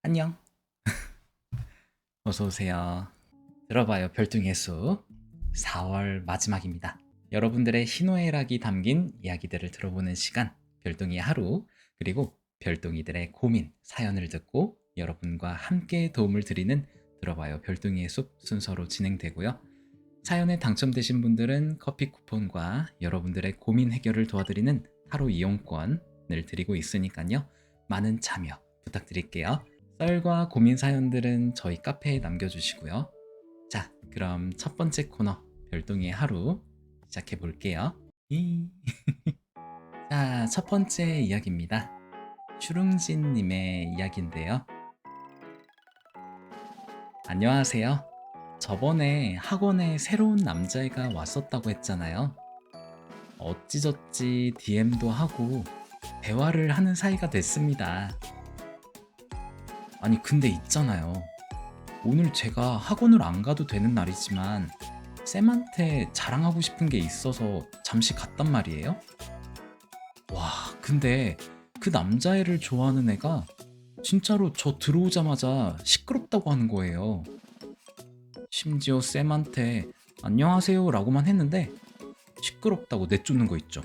안녕. 어서 오세요. 들어봐요. 별뚱이의 숲 4월 마지막입니다. 여러분들의 희노애락이 담긴 이야기들을 들어보는 시간, 별뚱이의 하루, 그리고 별뚱이들의 고민, 사연을 듣고 여러분과 함께 도움을 드리는 들어봐요. 별뚱이의 숲 순서로 진행되고요. 사연에 당첨되신 분들은 커피 쿠폰과 여러분들의 고민 해결을 도와드리는 하루 이용권을 드리고 있으니까요. 많은 참여 부탁드릴게요. 썰과 고민 사연들은 저희 카페에 남겨주시고요. 자, 그럼 첫 번째 코너 별동이의 하루 시작해 볼게요. 자, 첫 번째 이야기입니다. 슈룽진님의 이야기인데요. 안녕하세요. 저번에 학원에 새로운 남자애가 왔었다고 했잖아요. 어찌저찌 DM도 하고 대화를 하는 사이가 됐습니다. 아니, 근데 있잖아요. 오늘 제가 학원을 안 가도 되는 날이지만 쌤한테 자랑하고 싶은 게 있어서 잠시 갔단 말이에요. 와, 근데 그 남자애를 좋아하는 애가 진짜로 저 들어오자마자 시끄럽다고 하는 거예요. 심지어 쌤한테 안녕하세요 라고만 했는데 시끄럽다고 내쫓는 거 있죠.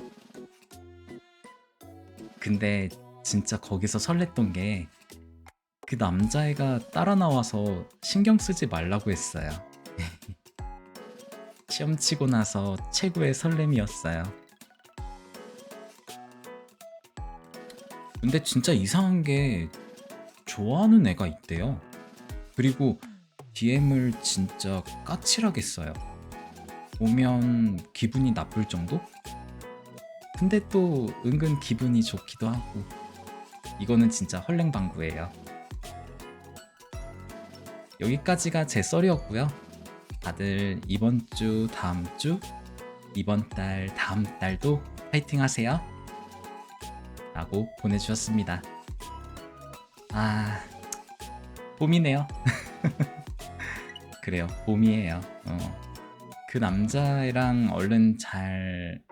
근데 진짜 거기서 설렜던 게 그 남자애가 따라 나와서 신경 쓰지 말라고 했어요. 시험 치고 나서 최고의 설렘이었어요. 근데 진짜 이상한 게 좋아하는 애가 있대요. 그리고 DM을 진짜 까칠하게 써요. 보면 기분이 나쁠 정도? 근데 또 은근 기분이 좋기도 하고. 이거는 진짜 헐랭방구예요. 여기까지가 제 썰이었고요. 다들 이번 주, 다음 주, 이번 달, 다음 달도 파이팅 하세요. 라고 보내주셨습니다. 아, 봄이네요. 그래요, 봄이에요. 그 남자애랑 얼른 잘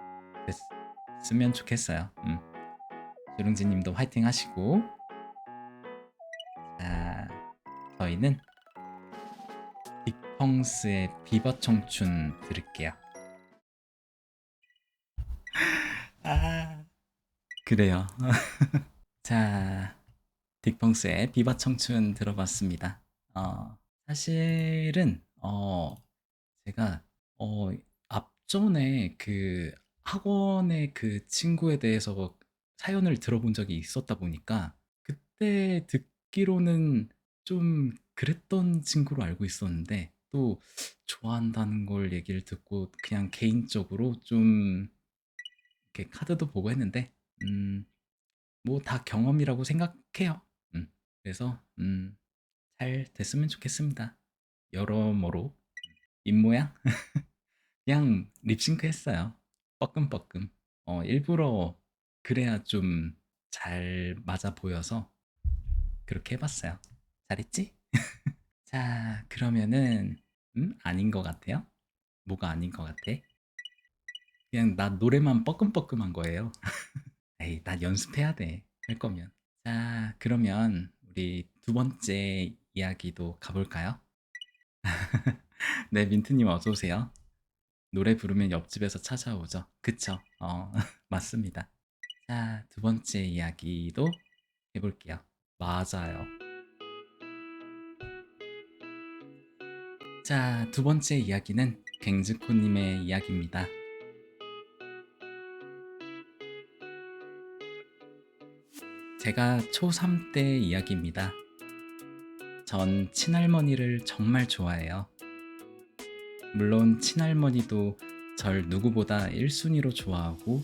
됐으면 좋겠어요. 주룽지님도 화이팅 하시고. 자, 저희는 빅펑스의 비버 청춘 들을게요. 아, 그래요. 자, 빅펑스의 비버 청춘 들어봤습니다. 사실은 제가 앞전에 그 학원의 그 친구에 대해서 사연을 들어본 적이 있었다 보니까 그때 듣기로는 좀 그랬던 친구로 알고 있었는데 또 좋아한다는 걸 얘기를 듣고 그냥 개인적으로 좀 이렇게 카드도 보고 했는데 뭐 다 경험이라고 생각해요. 그래서 잘 됐으면 좋겠습니다. 여러모로 입모양 그냥 립싱크 했어요. 뻐끔뻐끔. 일부러 그래야 좀 잘 맞아 보여서 그렇게 해봤어요. 잘했지? 자, 그러면은 아닌 것 같아요. 뭐가 아닌 것 같아? 그냥 나 노래만 뻐끔뻐끔한 거예요. 에이, 나 연습해야 돼. 할 거면. 자, 그러면 우리 두 번째 이야기도 가볼까요? 네, 민트님 어서 오세요. 노래 부르면 옆집에서 찾아오죠. 그쵸? 맞습니다. 자, 두 번째 이야기도 해볼게요. 맞아요. 자, 두 번째 이야기는 갱즈코님의 이야기입니다. 제가 초3 때 이야기입니다. 전 친할머니를 정말 좋아해요. 물론 친할머니도 절 누구보다 1순위로 좋아하고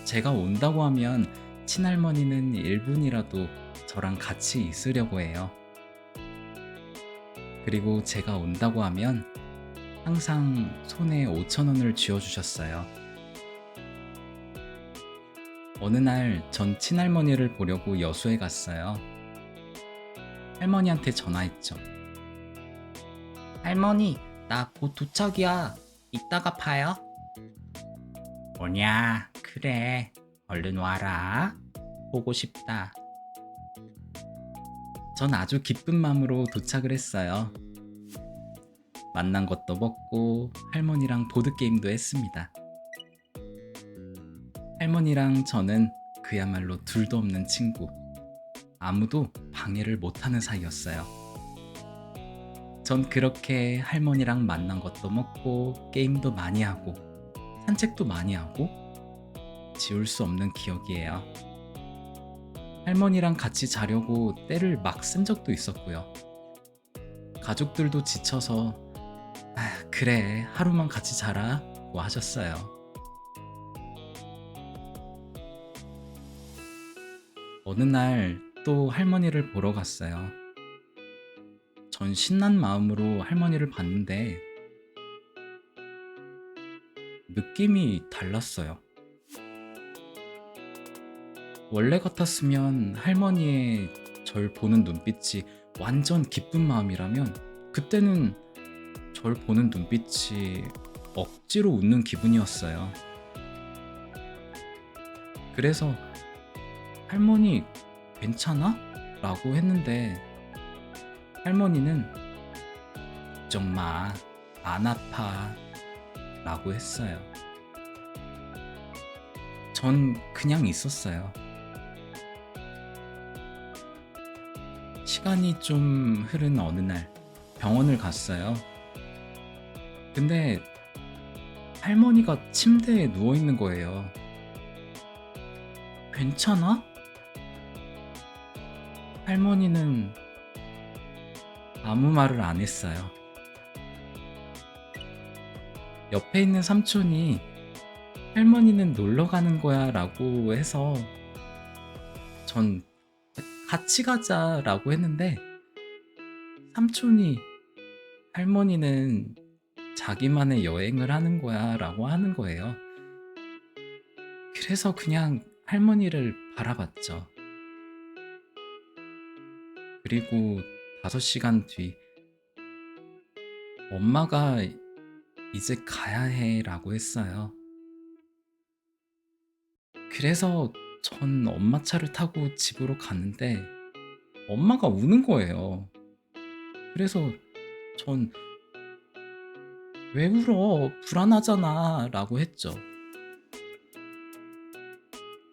제가 온다고 하면 친할머니는 1분이라도 저랑 같이 있으려고 해요. 그리고 제가 온다고 하면 항상 손에 5,000원을 쥐어주셨어요. 어느 날 전 친할머니를 보려고 여수에 갔어요. 할머니한테 전화했죠. 할머니, 나 곧 도착이야. 이따가 봐요. 뭐냐? 그래. 얼른 와라. 보고 싶다. 전 아주 기쁜 마음으로 도착을 했어요. 만난 것도 먹고 할머니랑 보드게임도 했습니다. 할머니랑 저는 그야말로 둘도 없는 친구. 아무도 방해를 못하는 사이였어요. 전 그렇게 할머니랑 만난 것도 먹고 게임도 많이 하고 산책도 많이 하고 지울 수 없는 기억이에요. 할머니랑 같이 자려고 때를 막 쓴 적도 있었고요. 가족들도 지쳐서 그래 하루만 같이 자라고 하셨어요. 어느 날 또 할머니를 보러 갔어요. 전 신난 마음으로 할머니를 봤는데 느낌이 달랐어요. 원래 같았으면 할머니의 절 보는 눈빛이 완전 기쁜 마음이라면 그때는 절 보는 눈빛이 억지로 웃는 기분이었어요. 그래서 할머니 괜찮아? 라고 했는데 할머니는 걱정 마, 안 아파 라고 했어요. 전 그냥 있었어요. 시간이 좀 흐른 어느 날 병원을 갔어요. 근데 할머니가 침대에 누워 있는 거예요. 괜찮아? 할머니는 아무 말을 안 했어요. 옆에 있는 삼촌이 할머니는 놀러 가는 거야 라고 해서 전 같이 가자 라고 했는데 삼촌이 할머니는 자기만의 여행을 하는 거야 라고 하는 거예요. 그래서 그냥 할머니를 바라봤죠. 그리고 5시간 뒤 엄마가 이제 가야 해 라고 했어요. 그래서 전 엄마 차를 타고 집으로 갔는데 엄마가 우는 거예요. 그래서 전 왜 울어? 불안하잖아 라고 했죠.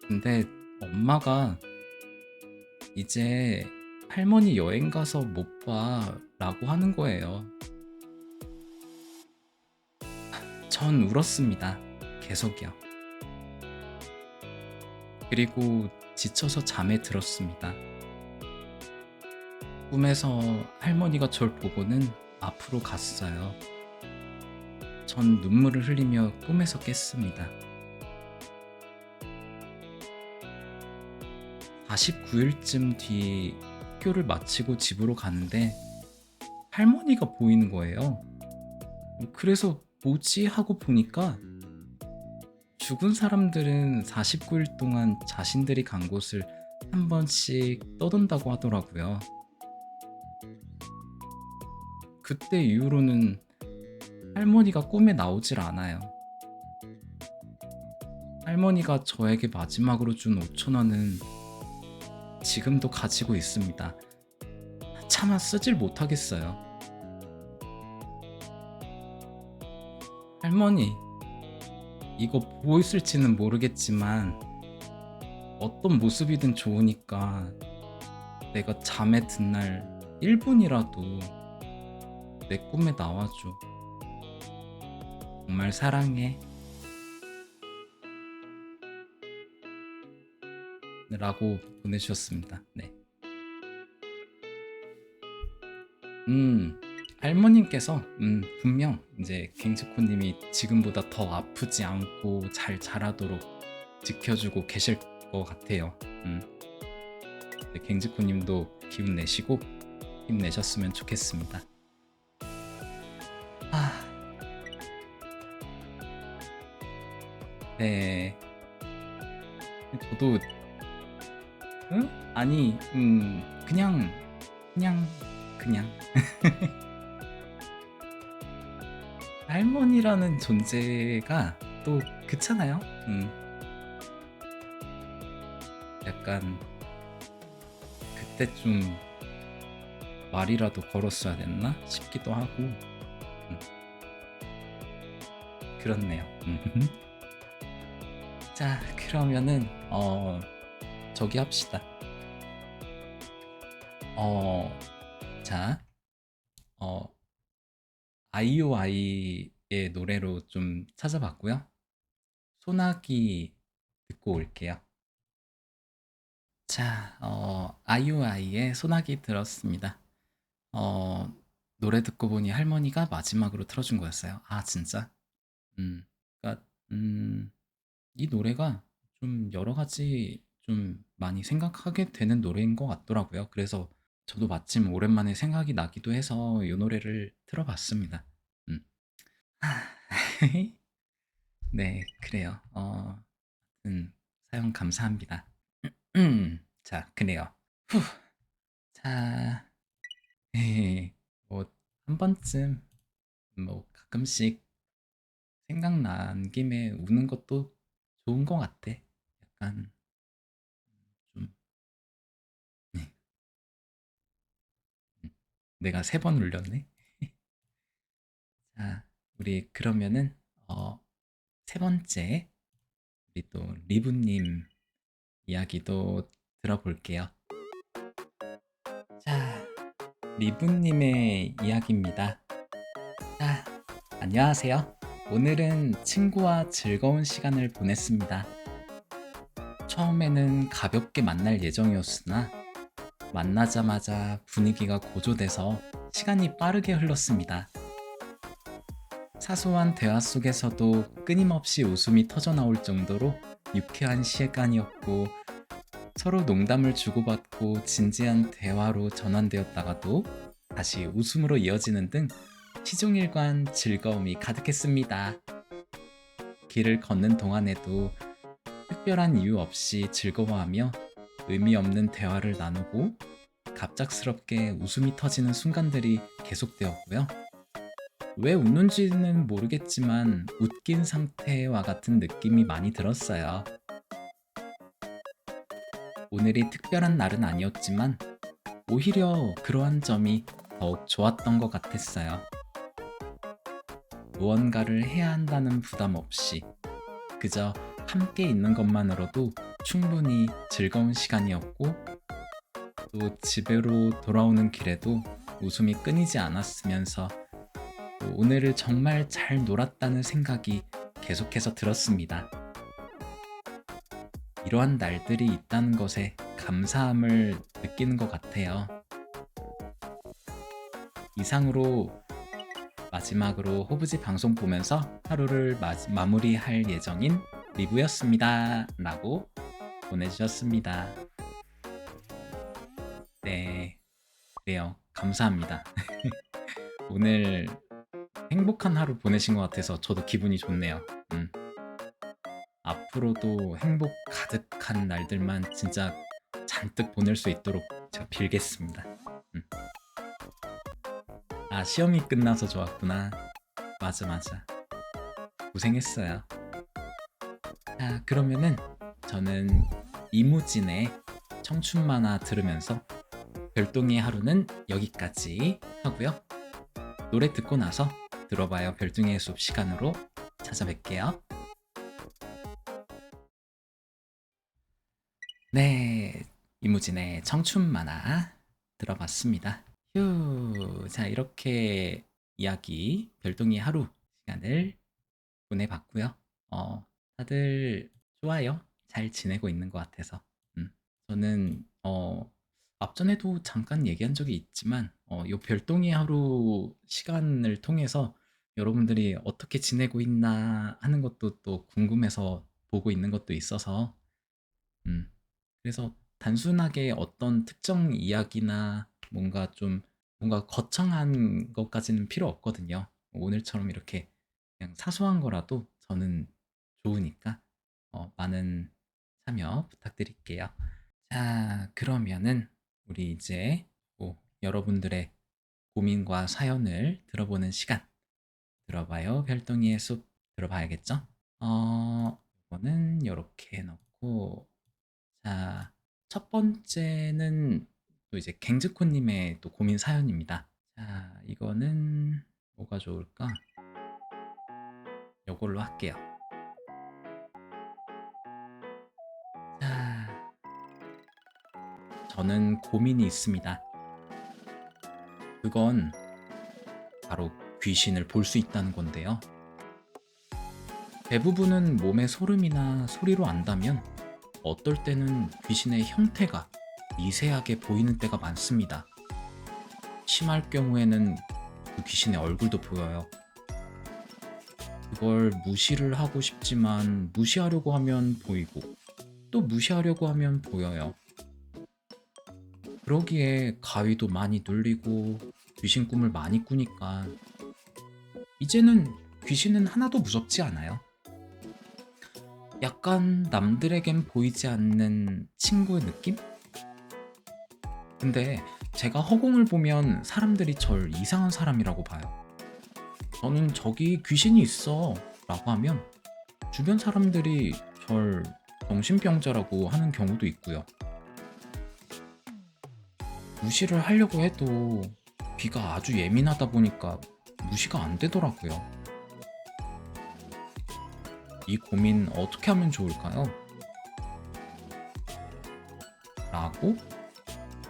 근데 엄마가 이제 할머니 여행 가서 못 봐 라고 하는 거예요. 전 울었습니다. 계속이요. 그리고 지쳐서 잠에 들었습니다. 꿈에서 할머니가 절 보고는 앞으로 갔어요. 전 눈물을 흘리며 꿈에서 깼습니다. 49일쯤 뒤 학교를 마치고 집으로 가는데 할머니가 보이는 거예요. 그래서 뭐지 하고 보니까 죽은 사람들은 49일 동안 자신들이 간 곳을 한 번씩 떠돈다고 하더라고요. 그때 이후로는 할머니가 꿈에 나오질 않아요. 할머니가 저에게 마지막으로 준 5,000원은 지금도 가지고 있습니다. 차마 쓰질 못하겠어요. 할머니, 이거 보고 있을지는 모르겠지만 어떤 모습이든 좋으니까 내가 잠에 든 날 1분이라도 내 꿈에 나와줘. 정말 사랑해. 라고 보내주셨습니다. 네. 할머님께서 분명 이제 갱즈코님이 지금보다 더 아프지 않고 잘 자라도록 지켜주고 계실 것 같아요. 갱즈코님도 기운 내시고 힘내셨으면 좋겠습니다. 네. 저도 아니 그냥 할머니라는 존재가 또 그렇잖아요. 약간 그때 좀 말이라도 걸었어야 됐나 싶기도 하고. 그렇네요. 자, 그러면은 저기 합시다. 어, 자, 어, 아이오아이의 노래로 좀 찾아봤고요. 소나기 듣고 올게요. 자, 아이오아이의 소나기 들었습니다. 어, 노래 듣고 보니 할머니가 마지막으로 틀어준 거였어요. 아, 진짜? 그러니까, 이 노래가 좀 여러 가지 좀 많이 생각하게 되는 노래인 것 같더라고요. 그래서 저도 마침 오랜만에 생각이 나기도 해서 이 노래를 틀어봤습니다. 음. 네, 그래요. 사용 감사합니다. 자, 그래요. 후, 자, 뭐, 한 번쯤, 뭐, 가끔씩 생각난 김에 우는 것도 좋은 것 같아. 약간, 좀, 네, 음, 내가 3번 울렸네. 자, 우리 그러면은, 어, 세 번째, 우리 또 리브님 이야기도 들어볼게요. 자, 리브님의 이야기입니다. 자, 안녕하세요. 오늘은 친구와 즐거운 시간을 보냈습니다. 처음에는 가볍게 만날 예정이었으나 만나자마자 분위기가 고조돼서 시간이 빠르게 흘렀습니다. 사소한 대화 속에서도 끊임없이 웃음이 터져나올 정도로 유쾌한 시간이었고 서로 농담을 주고받고 진지한 대화로 전환되었다가도 다시 웃음으로 이어지는 등 시종일관 즐거움이 가득했습니다. 길을 걷는 동안에도 특별한 이유 없이 즐거워하며 의미 없는 대화를 나누고 갑작스럽게 웃음이 터지는 순간들이 계속되었고요. 왜 웃는지는 모르겠지만 웃긴 상태와 같은 느낌이 많이 들었어요. 오늘이 특별한 날은 아니었지만 오히려 그러한 점이 더욱 좋았던 것 같았어요. 무언가를 해야 한다는 부담 없이 그저 함께 있는 것만으로도 충분히 즐거운 시간이었고 또 집으로 돌아오는 길에도 웃음이 끊이지 않았으면서 또 오늘을 정말 잘 놀았다는 생각이 계속해서 들었습니다. 이러한 날들이 있다는 것에 감사함을 느끼는 것 같아요. 이상으로 마지막으로 호브지 방송 보면서 하루를 마무리할 예정인 리브였습니다. 라고 보내주셨습니다. 네, 그래요. 감사합니다. 오늘 행복한 하루 보내신 것 같아서 저도 기분이 좋네요. 앞으로도 행복 가득한 날들만 진짜 잔뜩 보낼 수 있도록 제가 빌겠습니다. 음. 아, 시험이 끝나서 좋았구나. 맞아, 맞아. 고생했어요. 자, 그러면은 저는 이무진의 청춘 만화 들으면서 별똥이의 하루는 여기까지 하고요. 노래 듣고 나서 들어봐요 별똥이의 숲 시간으로 찾아뵐게요. 네, 이무진의 청춘 만화 들어봤습니다. 휴, 자 이렇게 이야기 별똥이 하루 시간을 보내봤고요. 다들 좋아요. 잘 지내고 있는 것 같아서. 저는 앞전에도 잠깐 얘기한 적이 있지만 요 별똥이 하루 시간을 통해서 여러분들이 어떻게 지내고 있나 하는 것도 또 궁금해서 보고 있는 것도 있어서 음, 그래서 단순하게 어떤 특정 이야기나 뭔가 거창한 것까지는 필요 없거든요. 오늘처럼 이렇게 그냥 사소한 거라도 저는 좋으니까 많은 참여 부탁드릴게요. 자, 그러면은 우리 이제 여러분들의 고민과 사연을 들어보는 시간 들어봐요. 별똥이의 숲 들어봐야겠죠? 이거는 이렇게 해놓고 자, 첫 번째는 또 이제 갱즈코님의 또 고민 사연입니다. 자, 이거는 뭐가 좋을까? 이걸로 할게요. 자, 저는 고민이 있습니다. 그건 바로 귀신을 볼 수 있다는 건데요. 대부분은 몸의 소름이나 소리로 안다면 어떨 때는 귀신의 형태가 미세하게 보이는 때가 많습니다. 심할 경우에는 그 귀신의 얼굴도 보여요. 그걸 무시를 하고 싶지만 무시하려고 하면 보이고 또 무시하려고 하면 보여요. 그러기에 가위도 많이 눌리고 귀신 꿈을 많이 꾸니까 이제는 귀신은 하나도 무섭지 않아요. 약간 남들에겐 보이지 않는 친구의 느낌? 근데 제가 허공을 보면 사람들이 절 이상한 사람이라고 봐요. 저는 저기 귀신이 있어 라고 하면 주변 사람들이 절 정신병자라고 하는 경우도 있고요. 무시를 하려고 해도 귀가 아주 예민하다 보니까 무시가 안 되더라고요. 이 고민 어떻게 하면 좋을까요? 라고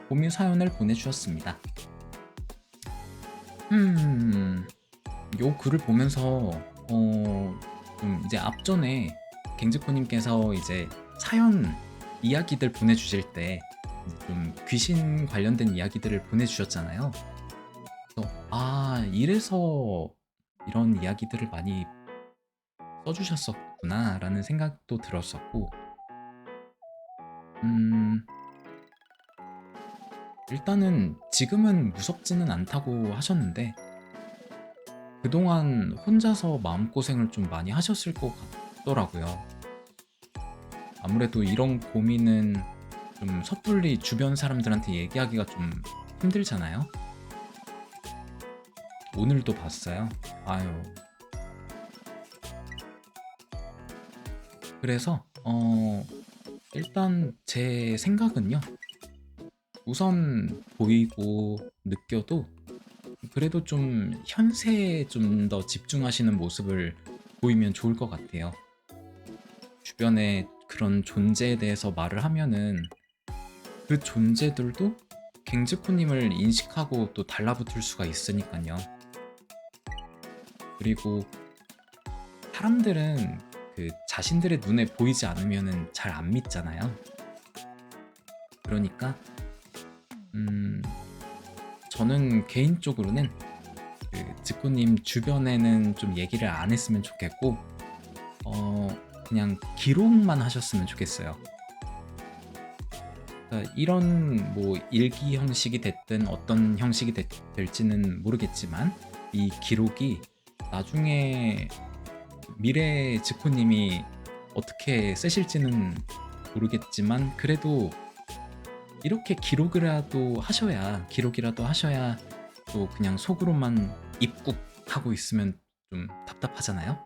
고민 사연을 보내주셨습니다. 요 글을 보면서 좀 이제 앞전에 갱즈코님께서 이제 사연 이야기들 보내주실 때 좀 귀신 관련된 이야기들을 보내주셨잖아요. 그래서 이래서 이런 이야기들을 많이 써주셨었구나라는 생각도 들었었고, 음, 일단은 지금은 무섭지는 않다고 하셨는데 그동안 혼자서 마음고생을 좀 많이 하셨을 것 같더라고요. 아무래도 이런 고민은 좀 섣불리 주변 사람들한테 얘기하기가 좀 힘들잖아요. 오늘도 봤어요. 아유. 그래서 일단 제 생각은요. 우선 보이고 느껴도 그래도 좀 현세에 좀 더 집중하시는 모습을 보이면 좋을 것 같아요. 주변에 그런 존재에 대해서 말을 하면은 그 존재들도 갱즈코님을 인식하고 또 달라붙을 수가 있으니까요. 그리고 사람들은 그 자신들의 눈에 보이지 않으면은 잘 안 믿잖아요. 그러니까 저는 개인적으로는 그 지코님 주변에는 좀 얘기를 안 했으면 좋겠고 그냥 기록만 하셨으면 좋겠어요. 그러니까 이런 뭐 일기 형식이 됐든 어떤 형식이 될지는 모르겠지만 이 기록이 나중에 미래 지코님이 어떻게 쓰실지는 모르겠지만 그래도 이렇게 기록이라도 하셔야 또 그냥 속으로만 입국하고 있으면 좀 답답하잖아요.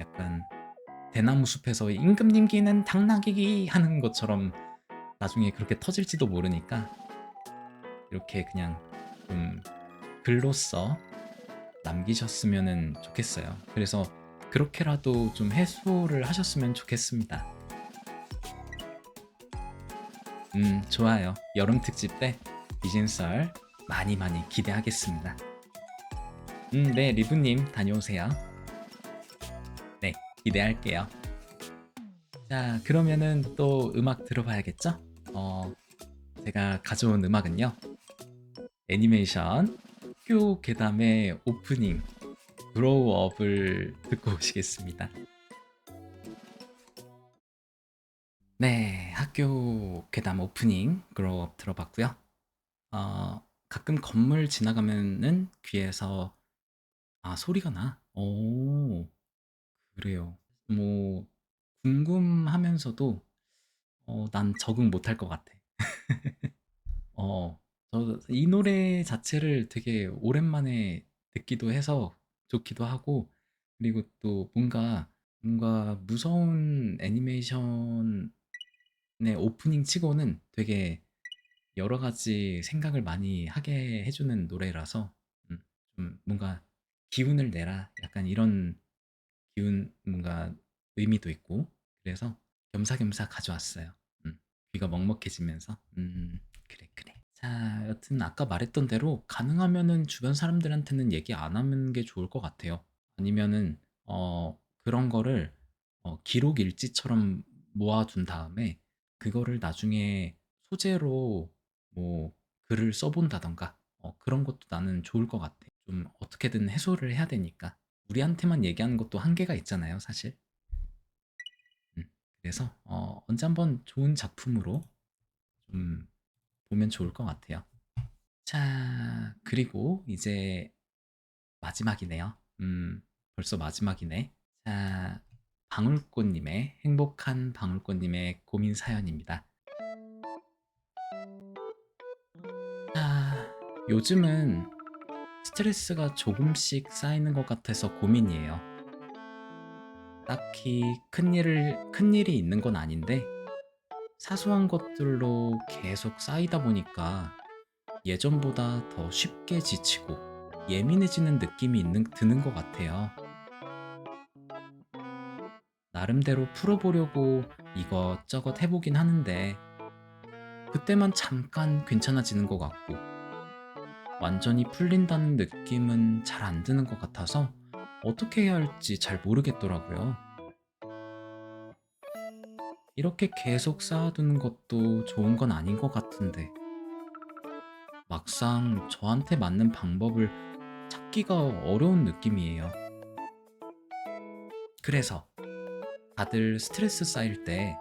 약간 대나무 숲에서 임금님기는 당나귀기 하는 것처럼 나중에 그렇게 터질지도 모르니까 이렇게 그냥 좀 글로써 남기셨으면 좋겠어요. 그래서 그렇게라도 좀 해소를 하셨으면 좋겠습니다. 좋아요. 여름 특집 때 비진썰 많이 많이 기대하겠습니다. 네, 리브님 다녀오세요. 네, 기대할게요. 자, 그러면은 또 음악 들어봐야겠죠? 제가 가져온 음악은요. 애니메이션 학교 괴담의 오프닝 그로우업을 듣고 오시겠습니다. 네, 학교 괴담 오프닝 그로우업 들어봤고요. 가끔 건물 지나가면은 귀에서 소리가 나. 오, 그래요. 뭐 궁금하면서도 난 적응 못할 것 같아. 어, 이 노래 자체를 되게 오랜만에 듣기도 해서 좋기도 하고, 그리고 또 뭔가 무서운 애니메이션의 오프닝 치고는 되게 여러 가지 생각을 많이 하게 해주는 노래라서 좀 뭔가 기운을 내라 약간 이런 기운 뭔가 의미도 있고 그래서 겸사겸사 가져왔어요. 귀가 먹먹해지면서 그래 그래. 자, 여튼 아까 말했던 대로 가능하면은 주변 사람들한테는 얘기 안 하는 게 좋을 것 같아요. 아니면은 그런 거를 기록 일지처럼 모아둔 다음에 그거를 나중에 소재로 뭐 글을 써본다던가 그런 것도 나는 좋을 것 같아. 좀 어떻게든 해소를 해야 되니까. 우리한테만 얘기하는 것도 한계가 있잖아요, 사실. 음, 그래서 언제 한번 좋은 작품으로 좀 보면 좋을 것 같아요. 자, 그리고 이제 마지막이네요. 벌써 마지막이네. 자, 방울꽃님의 행복한 방울꽃님의 고민 사연입니다. 자, 요즘은 스트레스가 조금씩 쌓이는 것 같아서 고민이에요. 딱히 큰 일이 있는 건 아닌데 사소한 것들로 계속 쌓이다 보니까 예전보다 더 쉽게 지치고 예민해지는 느낌이 드는 것 같아요. 나름대로 풀어보려고 이것저것 해보긴 하는데 그때만 잠깐 괜찮아지는 것 같고 완전히 풀린다는 느낌은 잘 안 드는 것 같아서 어떻게 해야 할지 잘 모르겠더라고요. 이렇게 계속 쌓아두는 것도 좋은 건 아닌 것 같은데 막상 저한테 맞는 방법을 찾기가 어려운 느낌이에요. 그래서 다들 스트레스 쌓일 때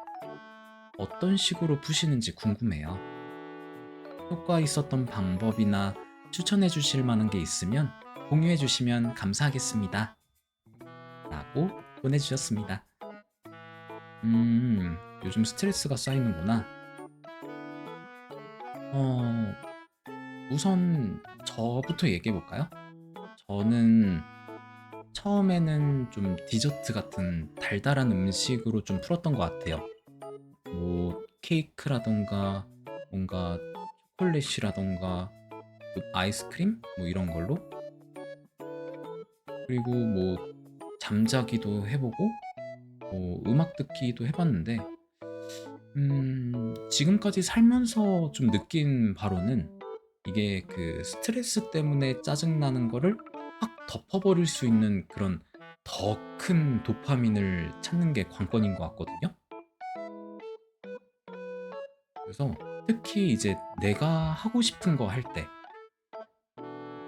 어떤 식으로 푸시는지 궁금해요. 효과 있었던 방법이나 추천해 주실 만한 게 있으면 공유해 주시면 감사하겠습니다. 라고 보내주셨습니다. 요즘 스트레스가 쌓이는구나. 어, 우선 저부터 얘기해 볼까요? 저는 처음에는 좀 디저트 같은 달달한 음식으로 좀 풀었던 것 같아요. 뭐 케이크라던가 뭔가 초콜릿이라던가 뭐 아이스크림 뭐 이런 걸로 그리고 뭐 잠자기도 해보고 뭐 음악 듣기도 해봤는데 지금까지 살면서 좀 느낀 바로는 이게 그 스트레스 때문에 짜증나는 거를 확 덮어버릴 수 있는 그런 더 큰 도파민을 찾는 게 관건인 것 같거든요. 그래서 특히 이제 내가 하고 싶은 거 할 때,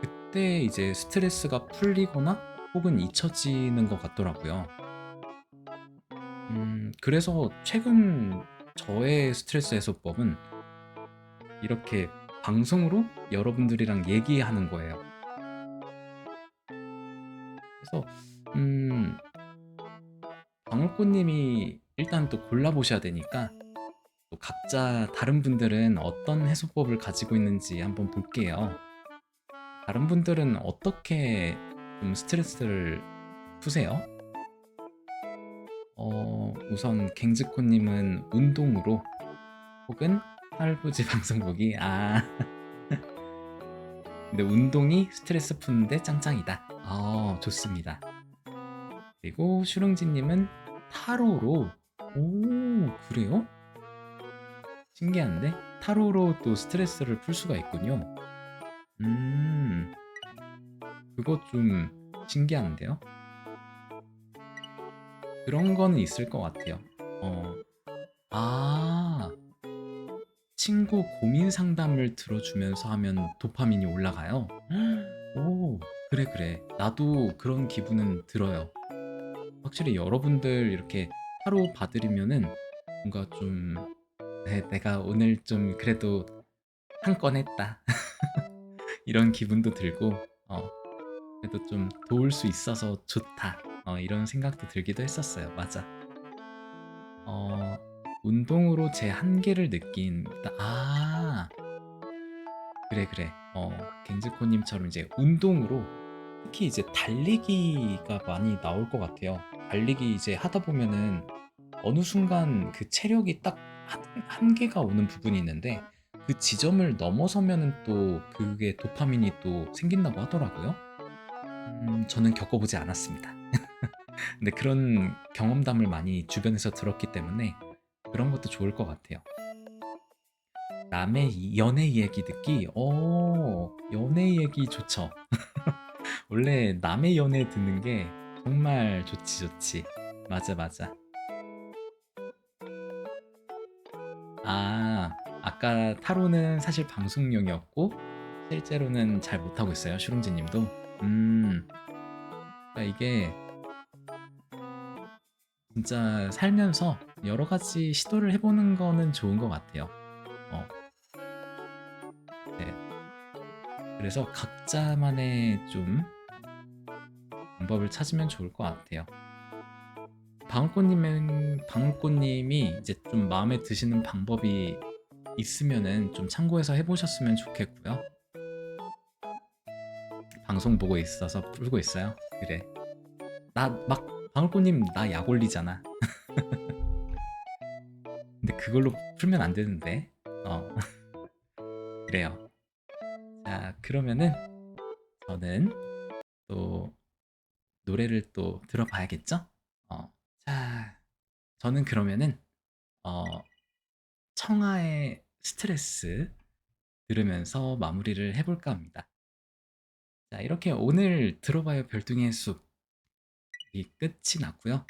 그때 이제 스트레스가 풀리거나 혹은 잊혀지는 것 같더라고요. 그래서 최근 저의 스트레스 해소법은 이렇게 방송으로 여러분들이랑 얘기하는 거예요. 그래서 음, 방울꽃님이 일단 또 골라보셔야 되니까 또 각자 다른 분들은 어떤 해소법을 가지고 있는지 한번 볼게요. 다른 분들은 어떻게 좀 스트레스를 푸세요? 우선 갱즈코님은 운동으로 혹은 할부지 방송 보기. 아, 근데 운동이 스트레스 푸는데 짱짱이다. 좋습니다. 그리고 슈룽지님은 타로로. 오, 그래요? 신기한데? 타로로 또 스트레스를 풀 수가 있군요. 음, 그거 좀 신기한데요? 그런 거는 있을 것 같아요. 어, 아, 친구 고민 상담을 들어주면서 하면 도파민이 올라가요? 오, 그래, 그래. 나도 그런 기분은 들어요. 확실히 여러분들 이렇게 하루 봐드리면은 뭔가 좀, 네, 내가 오늘 좀 그래도 한 건 했다. 이런 기분도 들고, 그래도 좀 도울 수 있어서 좋다. 이런 생각도 들기도 했었어요. 맞아. 어, 운동으로 제 한계를 느낀, 그래, 그래. 갱즈코님처럼 이제 운동으로 특히 이제 달리기가 많이 나올 것 같아요. 달리기 이제 하다 보면은 어느 순간 그 체력이 딱 한계가 오는 부분이 있는데 그 지점을 넘어서면은 또 그게 도파민이 또 생긴다고 하더라고요. 저는 겪어보지 않았습니다. 근데 그런 경험담을 많이 주변에서 들었기 때문에 그런 것도 좋을 것 같아요. 남의 연애 얘기 듣기, 연애 얘기 좋죠. 원래 남의 연애 듣는 게 정말 좋지, 좋지. 맞아, 맞아. 아까 타로는 사실 방송용이었고, 실제로는 잘 못하고 있어요, 슈룽지 님도. 그러니까 이게 진짜 살면서 여러 가지 시도를 해보는 거는 좋은 것 같아요. 어, 네. 그래서 각자만의 좀 방법을 찾으면 좋을 것 같아요. 방울꽃님이 이제 좀 마음에 드시는 방법이 있으면은 좀 참고해서 해보셨으면 좋겠고요. 방송 보고 있어서 풀고 있어요. 그래. 방울꽃님 나 약 올리잖아. 근데 그걸로 풀면 안 되는데. 어, 그래요. 자, 그러면은 저는 또 노래를 또 들어봐야겠죠? 자, 저는 그러면은 어, 청하의 스트레스 들으면서 마무리를 해볼까 합니다. 자, 이렇게 오늘 들어봐요 별둥이의 숲이 끝이 났고요.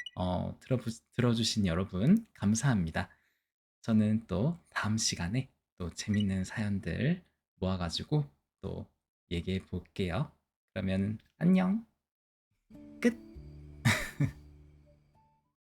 들어주신 여러분 감사합니다. 저는 또 다음 시간에 또 재밌는 사연들 모아가지고 또 얘기해 볼게요. 그러면 안녕.